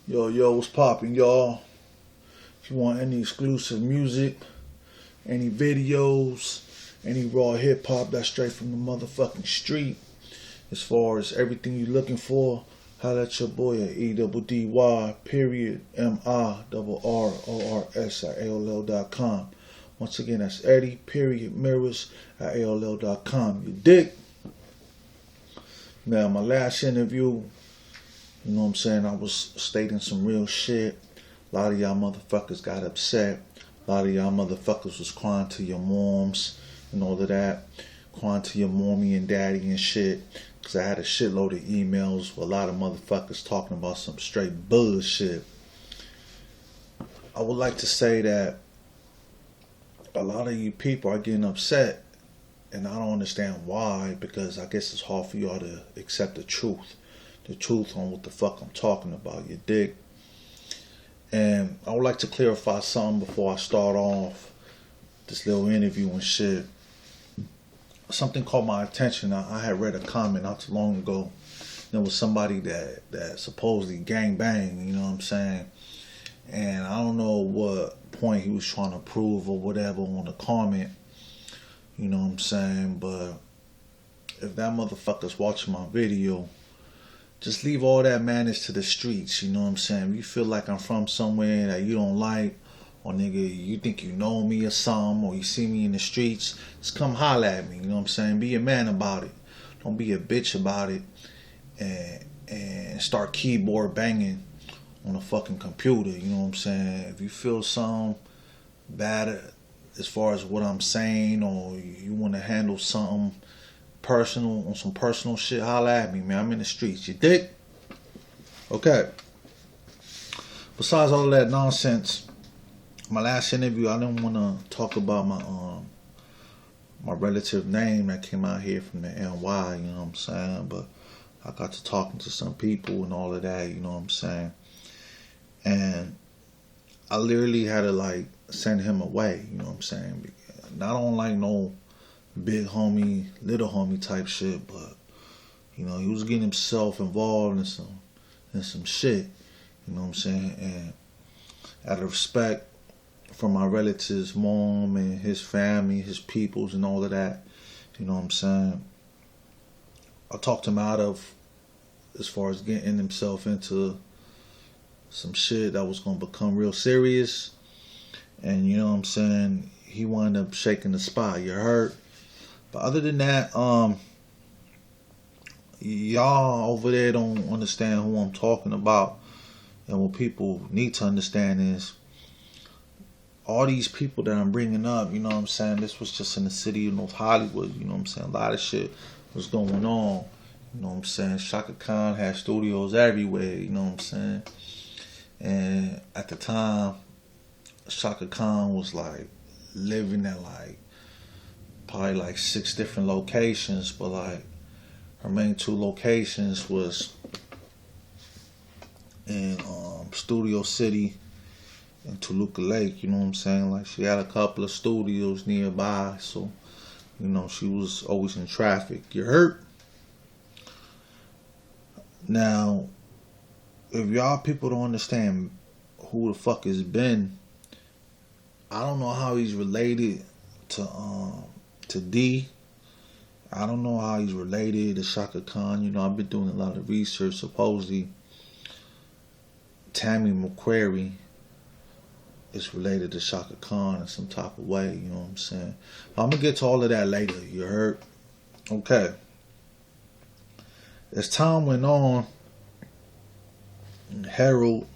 Yo, what's poppin', y'all? If you want any exclusive music, any videos, any raw hip hop that's straight from the motherfucking street, as far as everything you looking for, holla at your boy at eddy period mirrors at AOL.com. Once again, that's Eddie period mirrors at AOL.com. You dig? Now, my last interview, you know what I'm saying, I was stating some real shit. A lot of y'all motherfuckers got upset. A lot of y'all motherfuckers was crying to your moms and all of that. Crying to your mommy and daddy and shit. Because I had a shitload of emails with a lot of motherfuckers talking about some straight bullshit. I would like to say that a lot of you people are getting upset. And I don't understand why. Because I guess it's hard for y'all to accept the truth. The truth on what the fuck I'm talking about. You dig? And I would like to clarify something before I start off this little interview and shit. Something caught my attention. I had read a comment not too long ago. There was somebody that supposedly gang banged, you know what I'm saying? And I don't know what point he was trying to prove or whatever on the comment, you know what I'm saying? But if that motherfucker's watching my video, just leave all that madness to the streets, you know what I'm saying? If you feel like I'm from somewhere that you don't like, or nigga, you think you know me or something, or you see me in the streets, just come holler at me, you know what I'm saying? Be a man about it. Don't be a bitch about it and start keyboard banging on a fucking computer, you know what I'm saying? If you feel something bad as far as what I'm saying, or you want to handle something personal, on some personal shit, holla at me, man. I'm in the streets. You dig? Okay. Besides all of that nonsense, my last interview, I didn't want to talk about my relative name that came out here from the NY, you know what I'm saying? But I got to talking to some people and all of that, you know what I'm saying? And I literally had to like send him away, you know what I'm saying? And I don't like no big homie, little homie type shit, but you know, he was getting himself involved in some shit, you know what I'm saying? And out of respect for my relatives, mom and his family, his peoples and all of that, you know what I'm saying? I talked him out of, as far as getting himself into some shit that was gonna become real serious. And you know what I'm saying, he wound up shaking the spot, you heard? But other than that, y'all over there don't understand who I'm talking about. And what people need to understand is all these people that I'm bringing up, you know what I'm saying, this was just in the city of North Hollywood, you know what I'm saying, a lot of shit was going on, you know what I'm saying. Chaka Khan had studios everywhere, you know what I'm saying. And at the time, Chaka Khan was like living at like probably like 6 different locations, but like her main 2 locations was in Studio City and Toluca Lake, you know what I'm saying? Like she had a couple of studios nearby, so you know she was always in traffic. You heard? Now, if y'all people don't understand who the fuck is Ben, I don't know how he's related to D. I don't know how he's related to Chaka Khan. You know, I've been doing a lot of research. Supposedly, Tammy McQuarrie is related to Chaka Khan in some type of way. You know what I'm saying? I'm going to get to all of that later. You heard? Okay. As time went on, Harold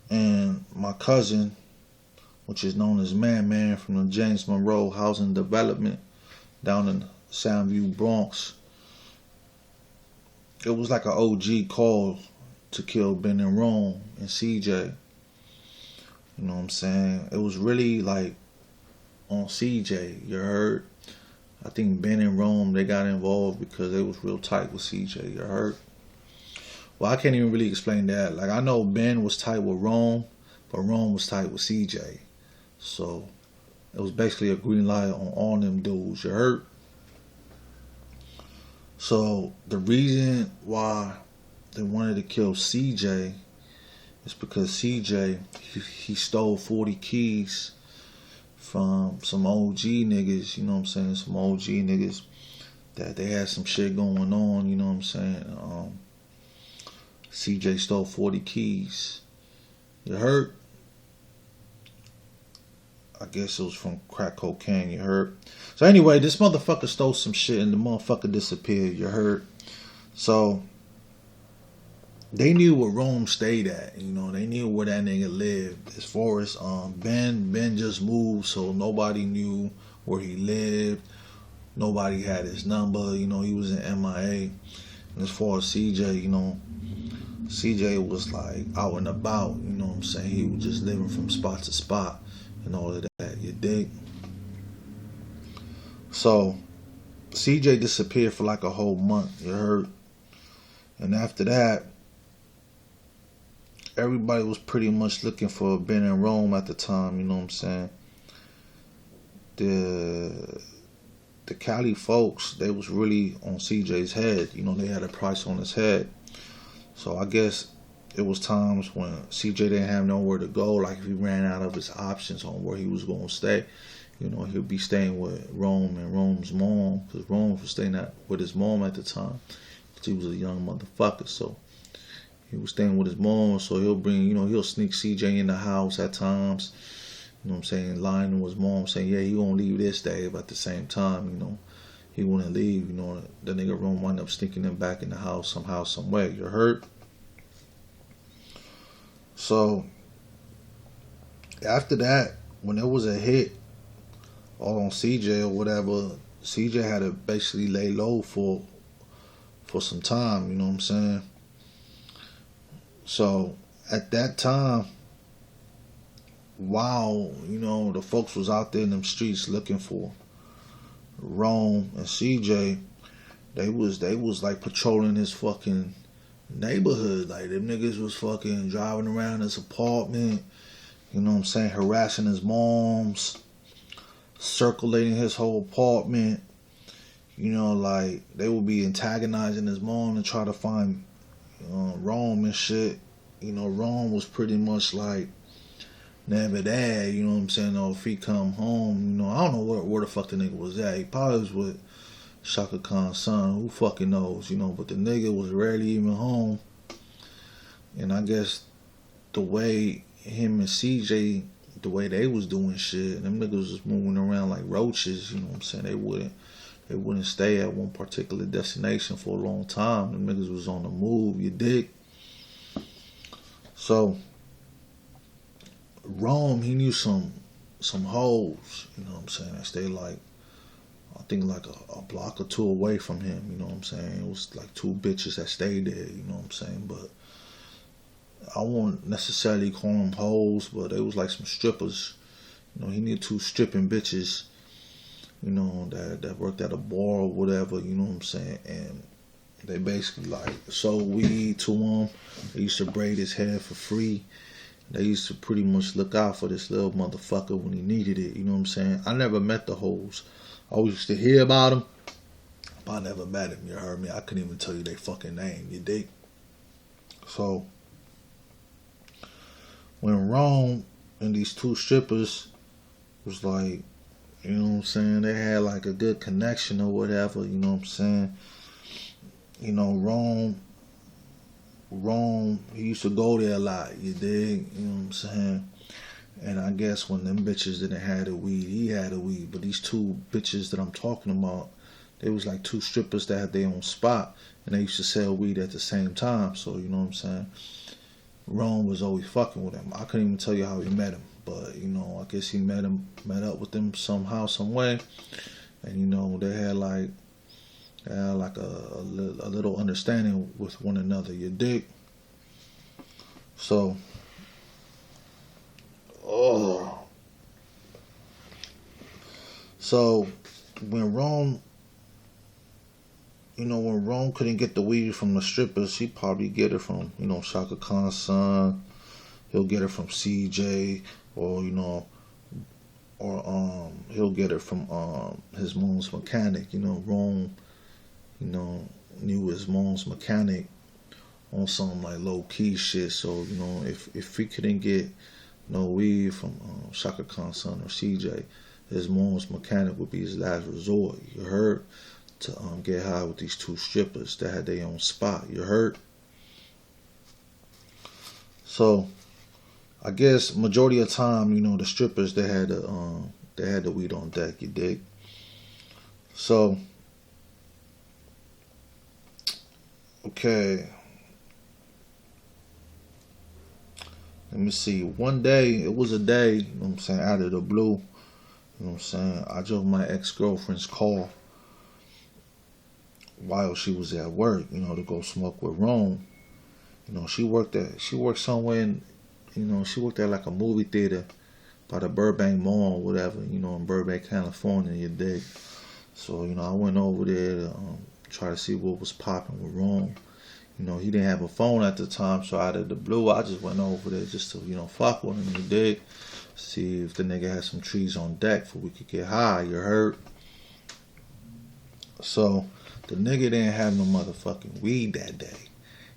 and my cousin, which is known as Man from the James Monroe Housing Development down in Soundview, Bronx. It was like an OG call to kill Ben and Rome and CJ. You know what I'm saying? It was really like on CJ, you heard? I think Ben and Rome, they got involved because they was real tight with CJ, you heard? Well, I can't even really explain that. Like, I know Ben was tight with Rome, but Rome was tight with CJ. So, it was basically a green light on all them dudes, you heard? So, the reason why they wanted to kill CJ. It's because CJ, he stole 40 keys from some OG niggas, you know what I'm saying? Some OG niggas that they had some shit going on, you know what I'm saying? CJ stole 40 keys. You heard? I guess it was from crack cocaine, you heard? So anyway, this motherfucker stole some shit and the motherfucker disappeared, you heard? So they knew where Rome stayed at, you know, they knew where that nigga lived. As far as Ben just moved, so nobody knew where he lived. Nobody had his number, you know, he was in MIA. And as far as CJ, you know, CJ was like out and about, you know what I'm saying? He was just living from spot to spot and all of that, you dig? So CJ disappeared for like a whole month, you heard? And after that, everybody was pretty much looking for Ben and Rome at the time, you know what I'm saying? The Cali folks, they was really on CJ's head, you know, they had a price on his head. So I guess it was times when CJ didn't have nowhere to go, like if he ran out of his options on where he was going to stay, you know, he'll be staying with Rome and Rome's mom, because Rome was staying with his mom at the time, because he was a young motherfucker. So he was staying with his mom, so he'll bring, you know, he'll sneak CJ in the house at times, you know what I'm saying, lying to his mom, saying, yeah, he gonna leave this day, but at the same time, you know, he wouldn't leave, you know, the nigga Rome wound up sneaking him back in the house somehow, some way, you heard? So after that, when there was a hit on CJ or whatever, CJ had to basically lay low for some time, you know what I'm saying? So at that time, while, you know, the folks was out there in them streets looking for Rome and CJ, they was like patrolling his fucking neighborhood. Like them niggas was fucking driving around his apartment, you know what I'm saying, harassing his moms, circulating his whole apartment, you know, like they would be antagonizing his mom and try to find Rome and shit. You know, Rome was pretty much like never there, you know what I'm saying, or if he come home, you know, I don't know where the fuck the nigga was at. He probably was with Chaka Khan's son, who fucking knows, you know, but the nigga was rarely even home. And I guess the way him and CJ, the way they was doing shit, them niggas was moving around like roaches, you know what I'm saying, they wouldn't stay at one particular destination for a long time. Them niggas was on the move, you dig? So Rome, he knew some hoes, you know what I'm saying, that stayed like, I think like a block or two away from him, you know what I'm saying? It was like two bitches that stayed there, you know what I'm saying? But I won't necessarily call them hoes, but it was like some strippers. You know, he knew two stripping bitches, you know, that worked at a bar or whatever, you know what I'm saying? And they basically like sold weed to him. They used to braid his hair for free. They used to pretty much look out for this little motherfucker when he needed it, you know what I'm saying? I never met the hoes. I always used to hear about him, but I never met him, you heard me? I couldn't even tell you their fucking name, you dig? So when Rome and these two strippers was like, you know what I'm saying, they had like a good connection or whatever, you know what I'm saying? You know, Rome, he used to go there a lot, you dig? You know what I'm saying? And I guess when them bitches didn't have the weed, he had the weed. But these two bitches that I'm talking about, they was like two strippers that had their own spot, and they used to sell weed at the same time. So, you know what I'm saying? Rome was always fucking with him. I couldn't even tell you how he met him. But, you know, I guess he met up with them somehow, some way. And, you know, they had like a little understanding with one another, you dig? So, so when Rome, you know, when Rome couldn't get the weed from the strippers, he'd probably get it from, you know, Chaka Khan's son. He'll get it from CJ, or, you know, or he'll get it from his mom's mechanic. You know, Rome, you know, knew his mom's mechanic on some like low key shit. So if he couldn't get no weed from Chaka Khan's son or CJ, his mom's mechanic would be his last resort. You heard? To get high with these two strippers that had their own spot. You heard? So I guess majority of the time, the strippers they had the weed on deck. You dig? So okay. Let me see. One day, it was a day, out of the blue, I drove my ex-girlfriend's car while she was at work, to go smoke with Rome. She worked somewhere she worked at like a movie theater by the Burbank Mall or whatever, in Burbank, California, you dig? So, I went over there to try to see what was popping with Rome. He didn't have a phone at the time, so out of the blue, I just went over there just to, fuck with him, you dig? See if the nigga had some trees on deck for we could get high, you heard? So, the nigga didn't have no motherfucking weed that day.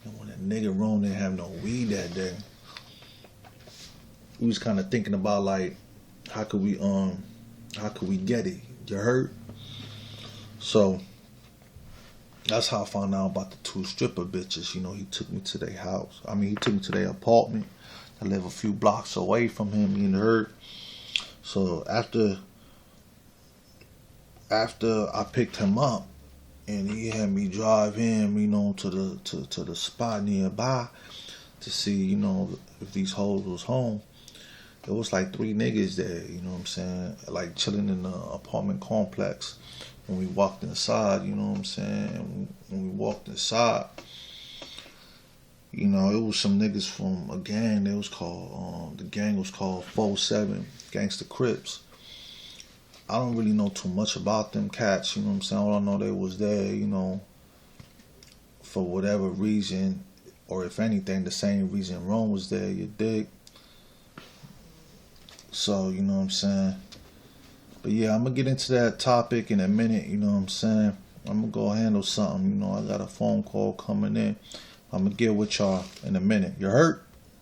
And when the nigga Ron didn't have no weed that day, we was kind of thinking about, like, how could we get it, you heard? So, that's how I found out about the two stripper bitches. He took me to their house. He took me to their apartment. I live a few blocks away from him, you heard? So after I picked him up and he had me drive him, to the spot nearby to see, if these hoes was home. It was like 3 niggas there, like chilling in the apartment complex. When we walked inside, when we walked inside, it was some niggas from a gang. It was called, the gang was called 4-7, Gangsta Crips. I don't really know too much about them cats, All I know they was there, for whatever reason, or if anything, the same reason Rome was there, you dig? So, But yeah, I'm going to get into that topic in a minute, I'm going to go handle something, I got a phone call coming in. I'm going to get with y'all in a minute. You heard?